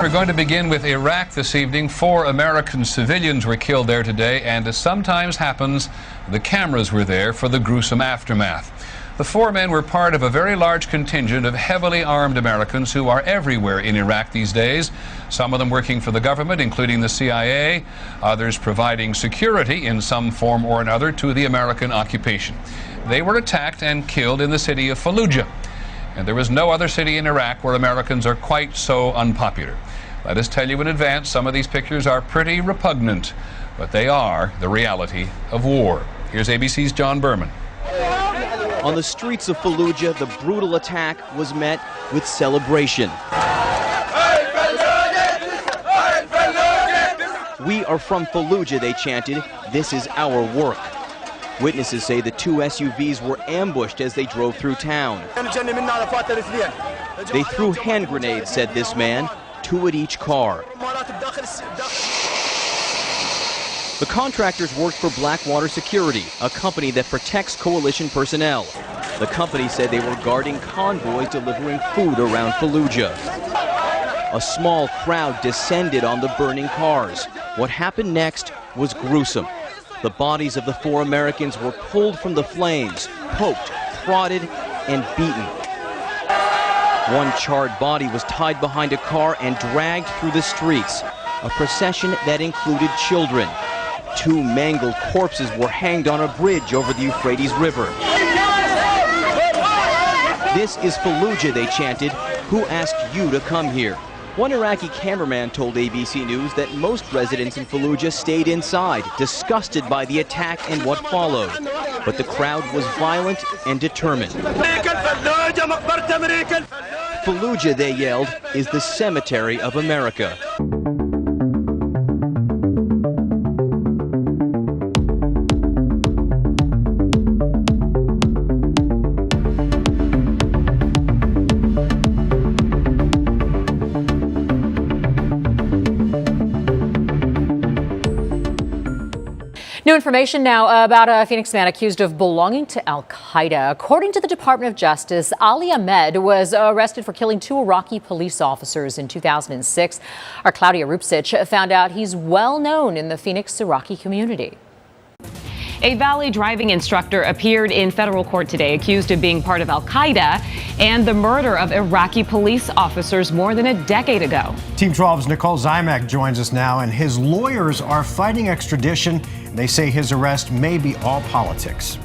we're going to begin with Iraq this evening. 4 American civilians were killed there today, and as sometimes happens, the cameras were there for the gruesome aftermath. The 4 men were part of a very large contingent of heavily armed Americans who are everywhere in Iraq these days, some of them working for the government, including the CIA, others providing security in some form or another to the American occupation. They were attacked and killed in the city of Fallujah. And there is no other city in Iraq where Americans are quite so unpopular. Let us tell you in advance, some of these pictures are pretty repugnant, but they are the reality of war. Here's ABC's John Berman. On the streets of Fallujah, the brutal attack was met with celebration. "We are from Fallujah," they chanted. "This is our work." Witnesses say the 2 SUVs were ambushed as they drove through town. They threw hand grenades, said this man, 2 at each car. The contractors worked for Blackwater Security, a company that protects coalition personnel. The company said they were guarding convoys delivering food around Fallujah. A small crowd descended on the burning cars. What happened next was gruesome. The bodies of the 4 Americans were pulled from the flames, poked, prodded, and beaten. One charred body was tied behind a car and dragged through the streets, a procession that included children. 2 mangled corpses were hanged on a bridge over the Euphrates River. "This is Fallujah," they chanted. "Who asked you to come here?" One Iraqi cameraman told ABC News that most residents in Fallujah stayed inside, disgusted by the attack and what followed. But the crowd was violent and determined. "Fallujah," they yelled, "is the cemetery of America." New information now about a Phoenix man accused of belonging to Al-Qaeda. According to the Department of Justice, Ali Ahmed was arrested for killing 2 Iraqi police officers in 2006. Our Claudia Rupsich found out he's well known in the Phoenix Iraqi community. A Valley driving instructor appeared in federal court today accused of being part of Al-Qaeda and the murder of Iraqi police officers more than a decade ago. Team 12's Nicole Zymek joins us now, and his lawyers are fighting extradition. They say his arrest may be all politics.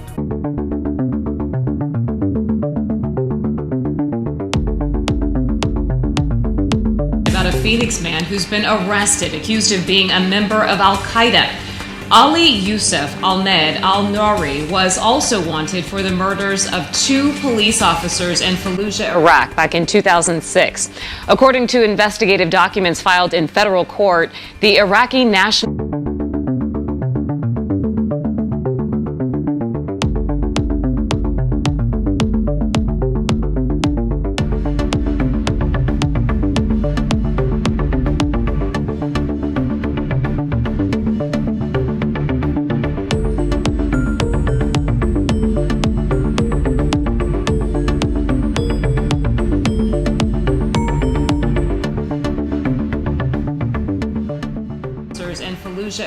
About a Phoenix man who's been arrested accused of being a member of Al-Qaeda. Ali Yusuf Ahmed al-Nouri was also wanted for the murders of 2 police officers in Fallujah, Iraq, back in 2006. According to investigative documents filed in federal court, the Iraqi National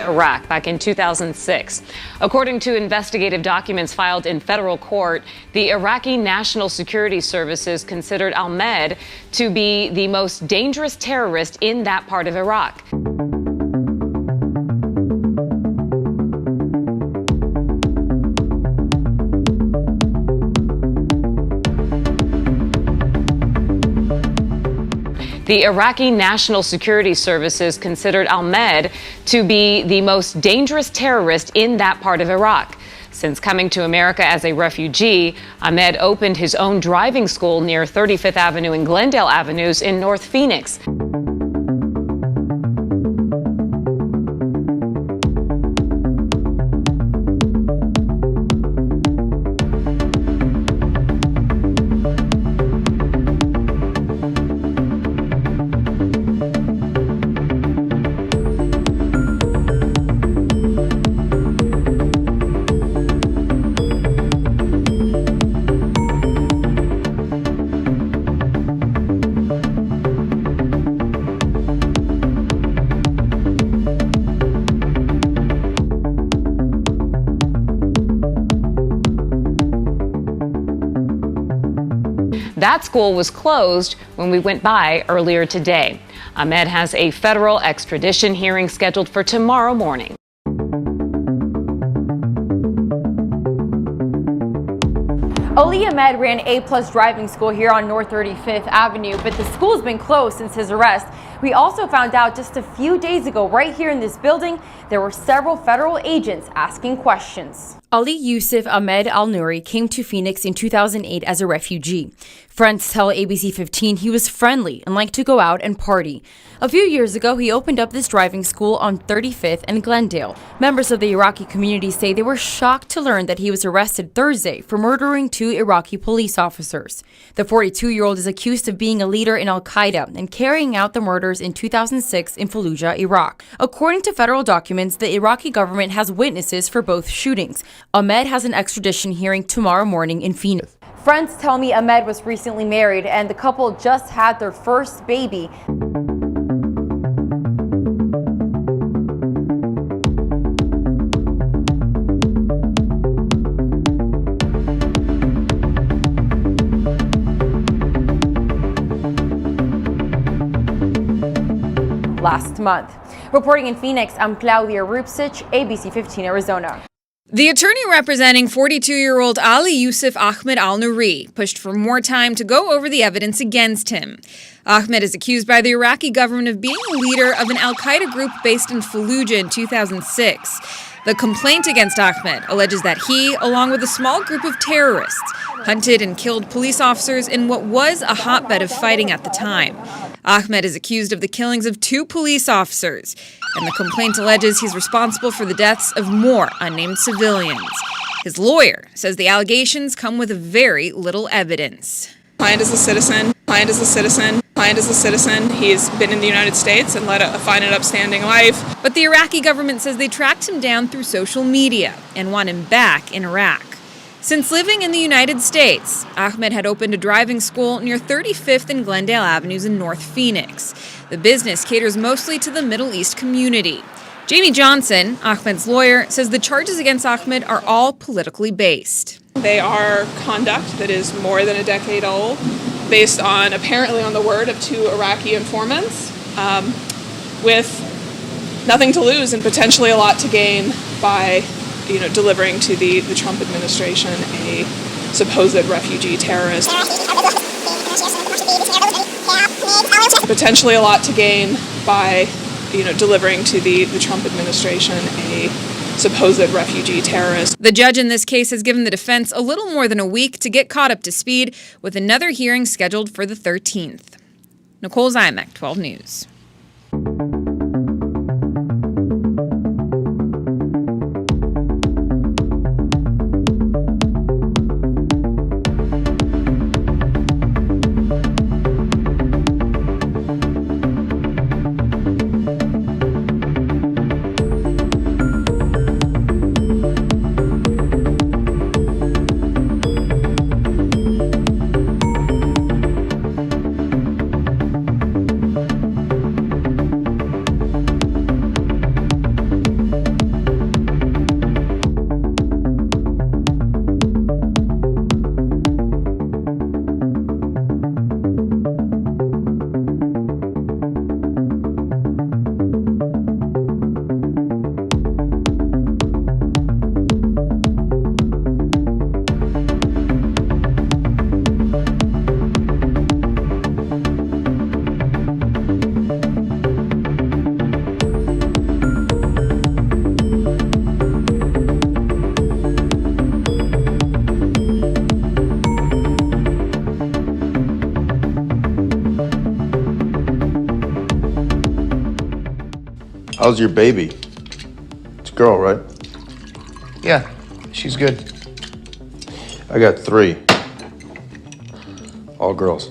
Iraq back in 2006. According to investigative documents filed in federal court, the Iraqi National Security Services considered Ahmed to be the most dangerous terrorist in that part of Iraq. The Iraqi National Security Services considered Ahmed to be the most dangerous terrorist in that part of Iraq. Since coming to America as a refugee, Ahmed opened his own driving school near 35th Avenue and Glendale Avenues in North Phoenix. That school was closed when we went by earlier today. Ahmed has a federal extradition hearing scheduled for tomorrow morning. Ali Ahmed ran A-plus driving school here on North 35th Avenue, but the school's been closed since his arrest. We also found out just a few days ago, right here in this building, there were several federal agents asking questions. Ali Yusuf Ahmed Al-Nouri came to Phoenix in 2008 as a refugee. Friends tell ABC 15 he was friendly and liked to go out and party. A few years ago, he opened up this driving school on 35th and Glendale. Members of the Iraqi community say they were shocked to learn that he was arrested Thursday for murdering 2 Iraqi police officers. The 42-year-old is accused of being a leader in Al-Qaeda and carrying out the murders in 2006 in Fallujah, Iraq. According to federal documents, the Iraqi government has witnesses for both shootings. Ahmed has an extradition hearing tomorrow morning in Phoenix. Friends tell me Ahmed was recently married and the couple just had their first baby. Last month. Reporting in Phoenix, I'm Claudia Rupsich, ABC 15 Arizona. The attorney representing 42-year-old Ali Yusuf Ahmed Al-Nouri pushed for more time to go over the evidence against him. Ahmed is accused by the Iraqi government of being a leader of an al-Qaeda group based in Fallujah in 2006. The complaint against Ahmed alleges that he, along with a small group of terrorists, hunted and killed police officers in what was a hotbed of fighting at the time. Ahmed is accused of the killings of 2 police officers, and the complaint alleges he's responsible for the deaths of more unnamed civilians. His lawyer says the allegations come with very little evidence. Client is a citizen. Client is a citizen. Client is a citizen. He's been in the United States and led a fine and upstanding life. But the Iraqi government says they tracked him down through social media and want him back in Iraq. Since living in the United States, Ahmed had opened a driving school near 35th and Glendale Avenues in North Phoenix. The business caters mostly to the Middle East community. Jamie Johnson, Ahmed's lawyer, says the charges against Ahmed are all politically based. They are conduct that is more than a decade old, based on, apparently on the word of 2 Iraqi informants, with nothing to lose and potentially a lot to gain by delivering to the Trump administration a supposed refugee terrorist. Potentially a lot to gain by, delivering to the Trump administration a supposed refugee terrorist. The judge in this case has given the defense a little more than a week to get caught up to speed, with another hearing scheduled for the 13th. Nicole Zymek, 12 News. How's your baby? It's a girl, right? Yeah, she's good. I got 3. All girls.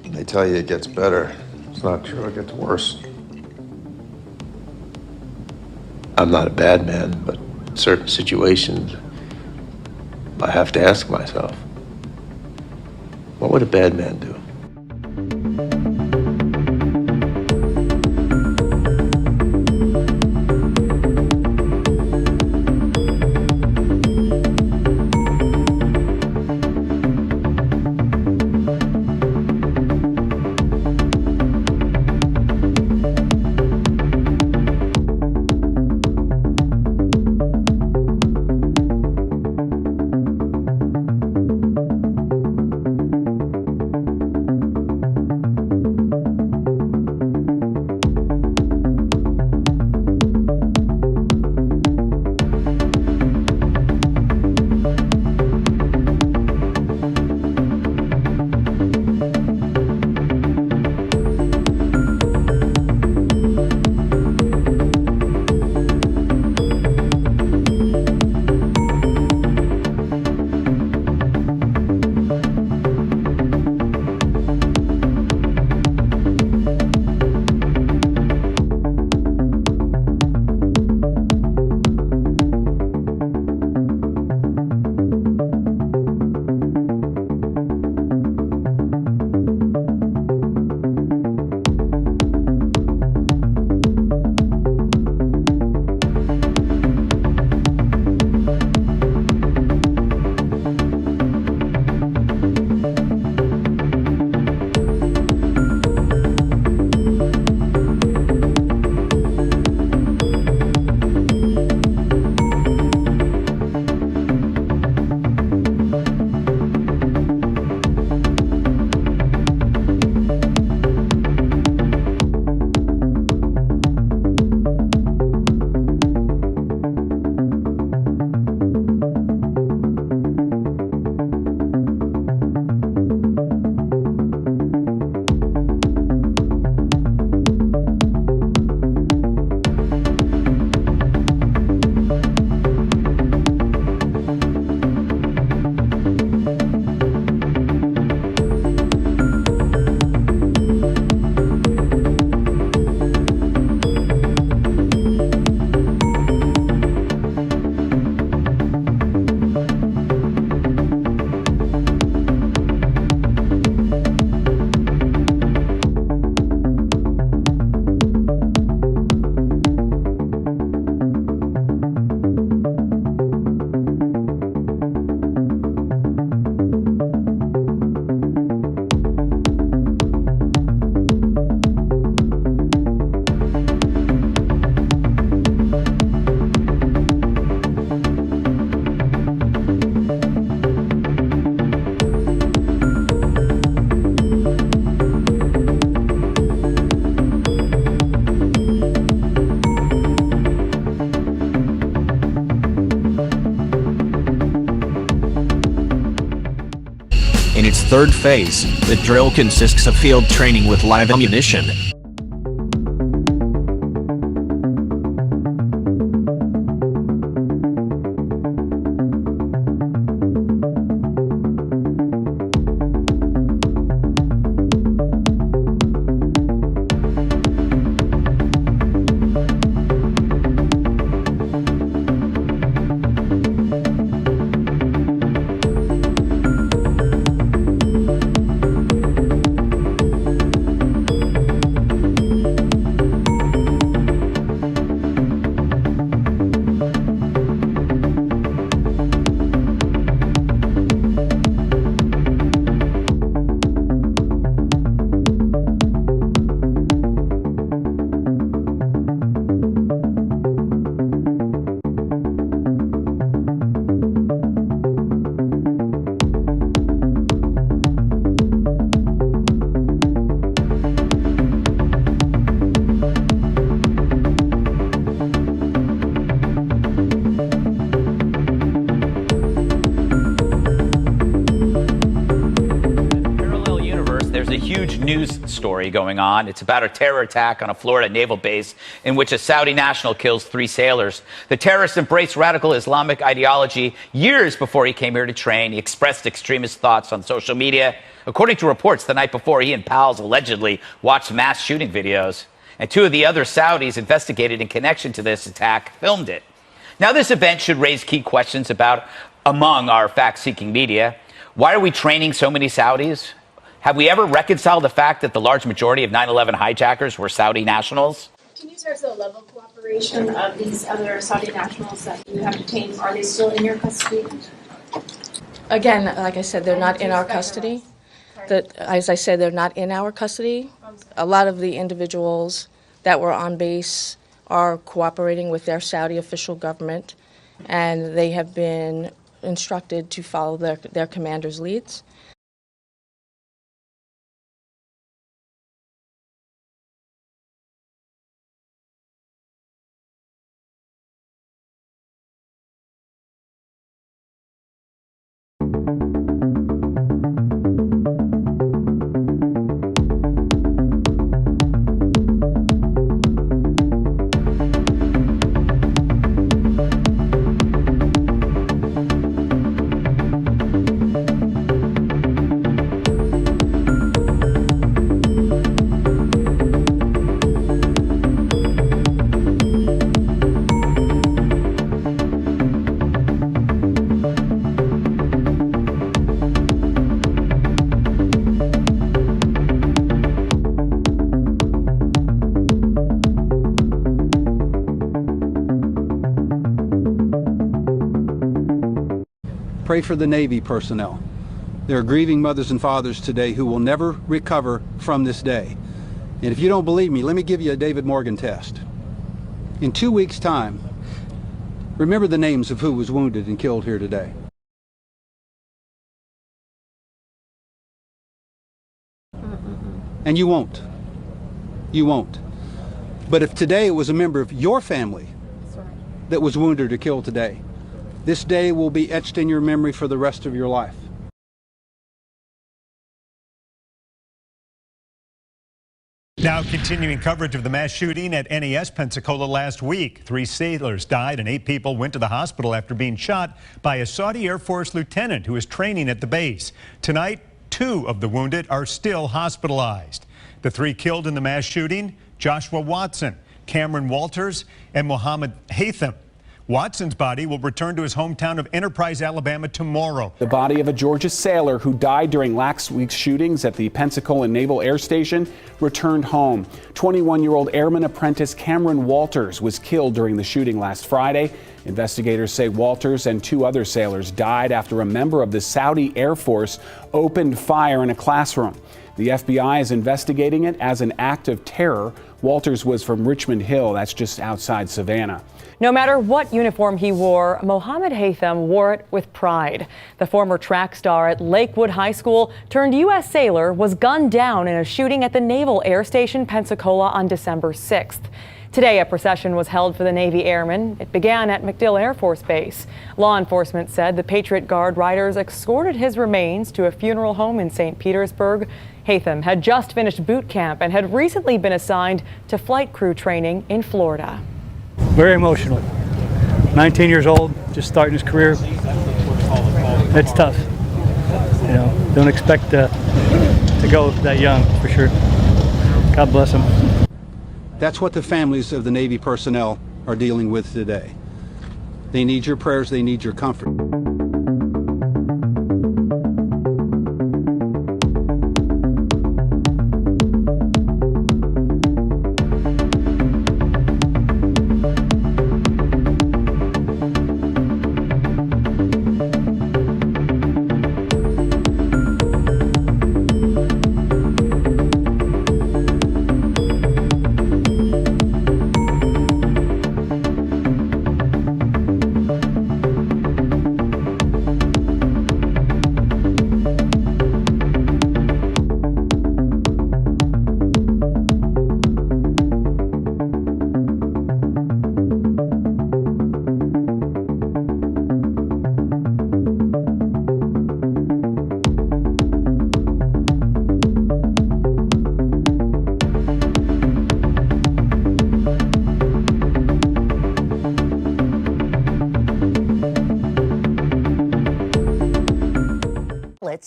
They tell you it gets better. It's not true, it gets worse. I'm not a bad man, but in certain situations, I have to ask myself, what would a bad man do? third phase. The drill consists of field training with live ammunition. News story going on. It's about a terror attack on a Florida naval base in which a Saudi national kills 3 sailors. The terrorist embraced radical Islamic ideology years before he came here to train. He expressed extremist thoughts on social media. According to reports, the night before, he and pals allegedly watched mass shooting videos. And 2 of the other Saudis investigated in connection to this attack filmed it. Now, this event should raise key questions among our fact-seeking media. Why are we training so many Saudis? Have we ever reconciled the fact that the large majority of 9/11 hijackers were Saudi nationals? Can you tell us the level of cooperation of these other Saudi nationals that you have detained? Are they still in your custody? Again, like I said, they're not in our custody. As I said, they're not in our custody. A lot of the individuals that were on base are cooperating with their Saudi official government, and they have been instructed to follow their commander's leads. Pray for the Navy personnel. There are grieving mothers and fathers today who will never recover from this day. And if you don't believe me, let me give you a David Morgan test. In 2 weeks' time, remember the names of who was wounded and killed here today. And you won't. You won't. But if today it was a member of your family that was wounded or killed today, this day will be etched in your memory for the rest of your life. Now continuing coverage of the mass shooting at NAS Pensacola last week. 3 sailors died and 8 people went to the hospital after being shot by a Saudi Air Force lieutenant who was training at the base. Tonight, 2 of the wounded are still hospitalized. The 3 killed in the mass shooting: Joshua Watson, Cameron Walters, and Mohammed Haytham. Watson's body will return to his hometown of Enterprise, Alabama tomorrow. The body of a Georgia sailor who died during last week's shootings at the Pensacola Naval Air Station returned home. 21-year-old airman apprentice Cameron Walters was killed during the shooting last Friday. Investigators say Walters and 2 other sailors died after a member of the Saudi Air Force opened fire in a classroom. The FBI is investigating it as an act of terror. Walters was from Richmond Hill, that's just outside Savannah. No matter what uniform he wore, Mohammed Haytham wore it with pride. The former track star at Lakewood High School turned U.S. sailor was gunned down in a shooting at the Naval Air Station Pensacola on December 6th. Today, a procession was held for the Navy airmen. It began at MacDill Air Force Base. Law enforcement said the Patriot Guard riders escorted his remains to a funeral home in St. Petersburg. Hatham had just finished boot camp and had recently been assigned to flight crew training in Florida. Very emotional. 19 years old, just starting his career. It's tough. You know, don't expect to go that young, for sure. God bless him. That's what the families of the Navy personnel are dealing with today. They need your prayers, they need your comfort.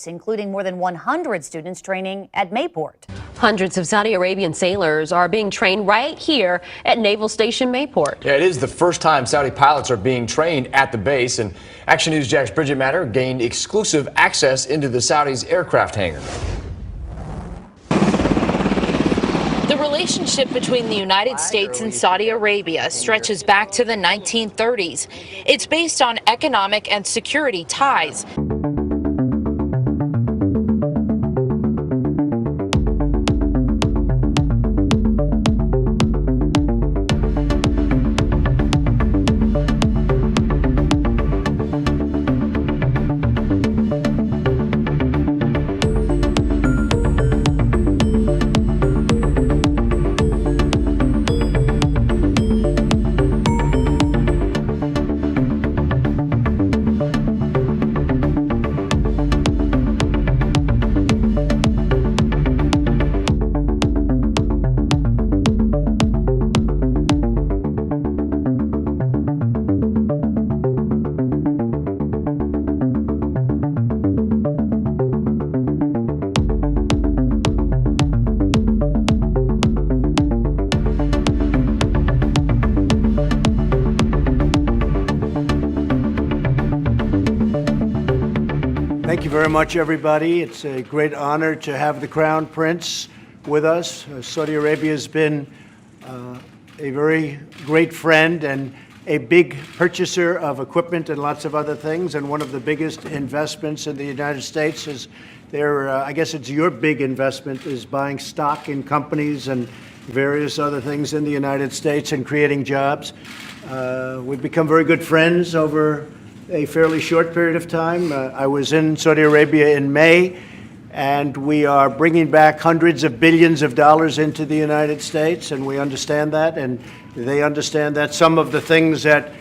Including more than 100 students training at Mayport. Hundreds of Saudi Arabian sailors are being trained right here at Naval Station Mayport. Yeah, it is the first time Saudi pilots are being trained at the base, and Action News Jack's Bridget Matter gained exclusive access into the Saudis' aircraft hangar. The relationship between the United States and Saudi Arabia stretches back to the 1930s. It's based on economic and security ties. Thank you very much, everybody. It's a great honor to have the Crown Prince with us. Saudi Arabia has been a very great friend and a big purchaser of equipment and lots of other things. And one of the biggest investments in the United States is I guess it's your big investment, is buying stock in companies and various other things in the United States and creating jobs. We've become very good friends over a fairly short period of time. I was in Saudi Arabia in May, and we are bringing back hundreds of billions of dollars into the United States, and we understand that, and they understand that. Some of the things that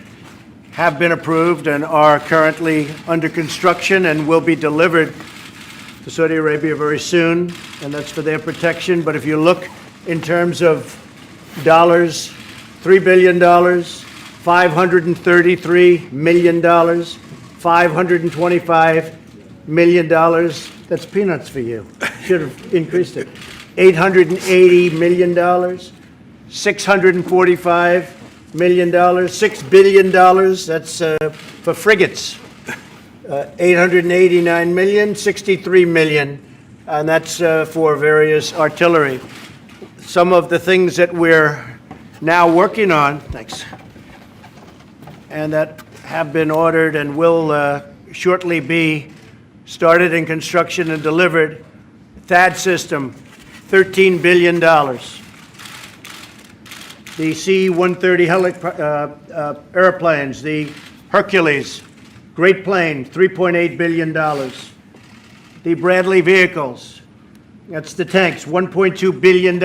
have been approved and are currently under construction and will be delivered to Saudi Arabia very soon, and that's for their protection. But if you look in terms of dollars, $3 billion, $533 million, $525 million. That's peanuts for you. Should have increased it. $880 million, $645 million, $6 billion. That's for frigates. $889 million, $63 million, and that's for various artillery. Some of the things that we're now working on, thanks, and that have been ordered and will shortly be started in construction and delivered. THAAD system, $13 billion. The C-130 airplanes, the Hercules, great plane, $3.8 billion. The Bradley vehicles, that's the tanks, $1.2 billion.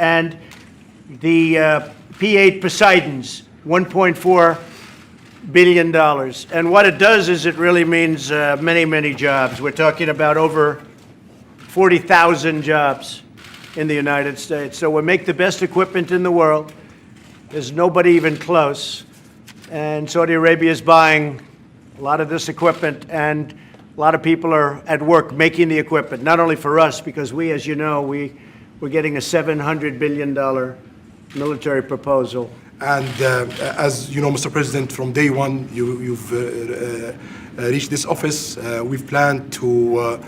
And the P-8 Poseidons, $1.4 billion. And what it does is it really means many, many jobs. We're talking about over 40,000 jobs in the United States. So we make the best equipment in the world. There's nobody even close. And Saudi Arabia is buying a lot of this equipment, and a lot of people are at work making the equipment, not only for us, because we, as you know, we're getting a $700 billion military proposal. And as you know, Mr. President, from day one, you've reached this office. We've planned to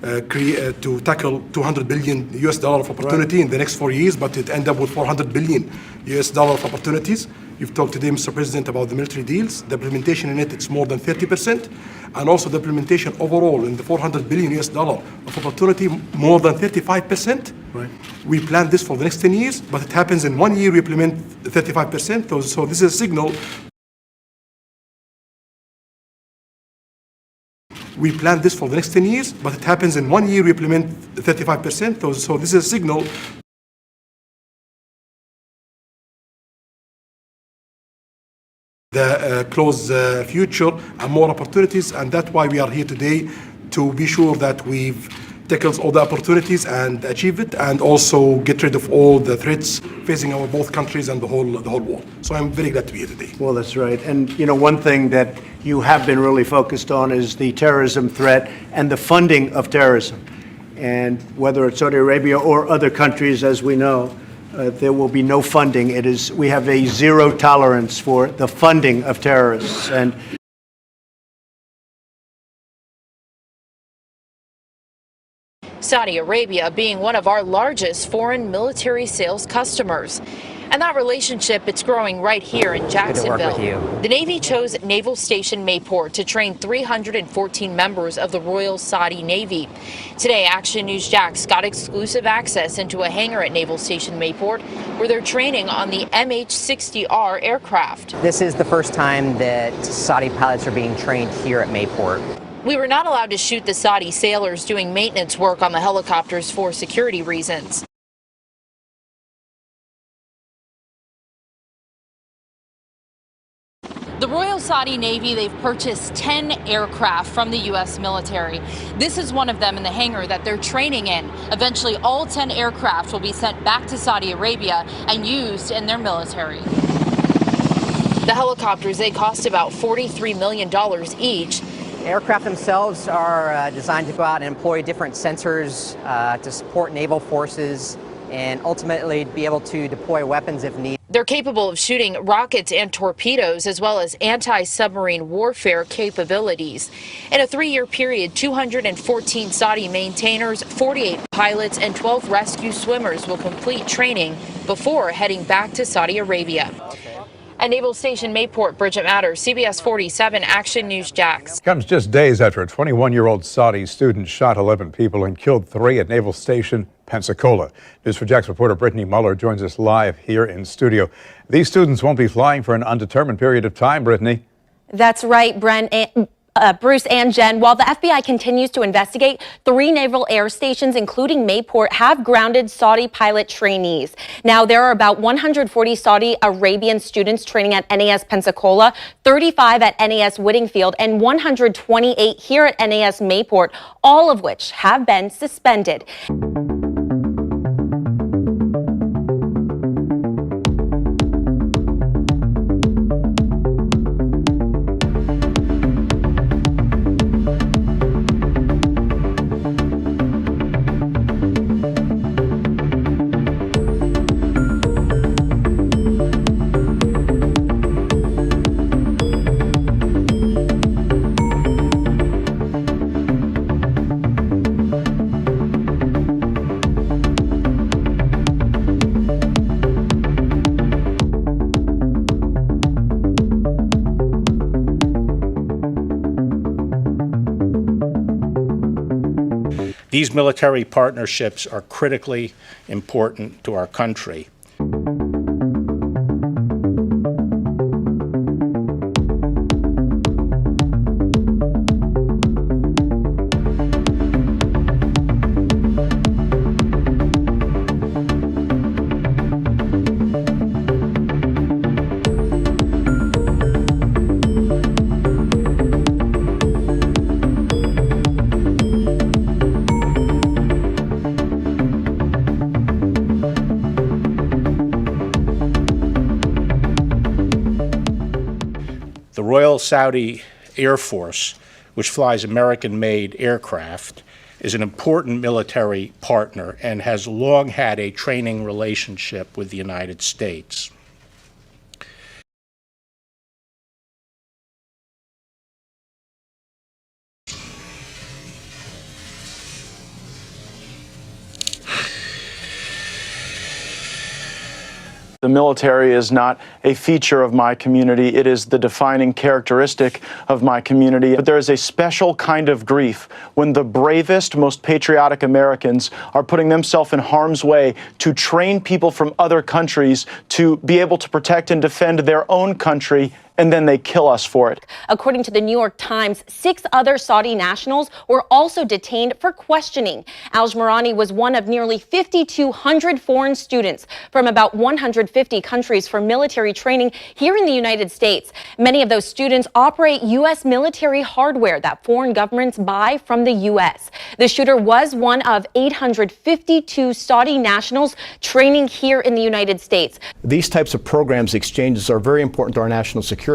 tackle $200 billion of opportunity in the next 4 years, but it end up with $400 billion of opportunities. You've talked today, Mr. President, about the military deals. The implementation in it's more than 30%, and also the implementation overall in the $400 billion of opportunity, more than 35%. Right. We plan this for the next 10 years, but it happens in 1 year we implement 35%. So this is a signal. We plan this for the next 10 years, but it happens in 1 year we implement 35%. So this is a signal. The close future and more opportunities, and that's why we are here today, to be sure that we've tackled all the opportunities and achieve it, and also get rid of all the threats facing our both countries and the whole world. So I'm very glad to be here today. Well, that's right. And you know, one thing that you have been really focused on is the terrorism threat and the funding of terrorism. And whether it's Saudi Arabia or other countries, as we know, there will be no funding. We have a zero tolerance for the funding of terrorists. And Saudi Arabia being one of our largest foreign military sales customers. And that relationship, it's growing right here in Jacksonville. Good to work with you. The Navy chose Naval Station Mayport to train 314 members of the Royal Saudi Navy. Today, Action News Jax got exclusive access into a hangar at Naval Station Mayport where they're training on the MH-60R aircraft. This is the first time that Saudi pilots are being trained here at Mayport. We were not allowed to shoot the Saudi sailors doing maintenance work on the helicopters for security reasons. The Royal Saudi Navy, they've purchased 10 aircraft from the U.S. military. This is one of them in the hangar that they're training in. Eventually, all 10 aircraft will be sent back to Saudi Arabia and used in their military. The helicopters, they cost about $43 million each. Aircraft themselves are designed to go out and employ different sensors to support naval forces and ultimately be able to deploy weapons if needed. They're capable of shooting rockets and torpedoes, as well as anti-submarine warfare capabilities. In a 3-year period, 214 Saudi maintainers, 48 pilots, and 12 rescue swimmers will complete training before heading back to Saudi Arabia. At Naval Station Mayport, Bridget Matters, CBS 47 Action News Jax. Comes just days after a 21-year-old Saudi student shot 11 people and killed 3 at Naval Station Pensacola. News4 Jax reporter Brittany Muller joins us live here in studio. These students won't be flying for an undetermined period of time, Brittany. That's right, Bruce and Jen. While the FBI continues to investigate, 3 naval air stations, including Mayport, have grounded Saudi pilot trainees. Now, there are about 140 Saudi Arabian students training at NAS Pensacola, 35 at NAS Whittingfield, and 128 here at NAS Mayport, all of which have been suspended. These military partnerships are critically important to our country. Royal Saudi Air Force, which flies American-made aircraft, is an important military partner and has long had a training relationship with the United States. The military is not a feature of my community. It is the defining characteristic of my community. But there is a special kind of grief when the bravest, most patriotic Americans are putting themselves in harm's way to train people from other countries to be able to protect and defend their own country, and then they kill us for it. According to the New York Times, 6 other Saudi nationals were also detained for questioning. Al-Jmarani was one of nearly 5,200 foreign students from about 150 countries for military training here in the United States. Many of those students operate U.S. military hardware that foreign governments buy from the U.S. The shooter was one of 852 Saudi nationals training here in the United States. These types of programs, exchanges, are very important to our national security.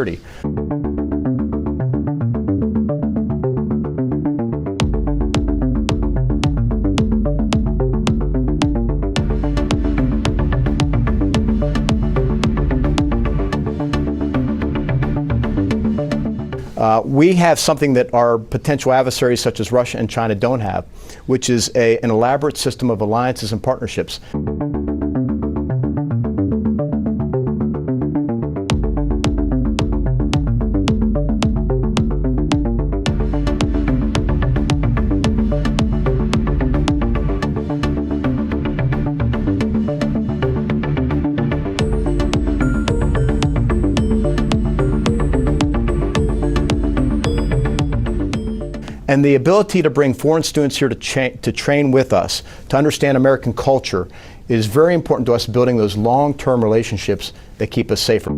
We have something that our potential adversaries such as Russia and China don't have, which is an elaborate system of alliances and partnerships. And the ability to bring foreign students here to train with us, to understand American culture, is very important to us building those long-term relationships that keep us safer.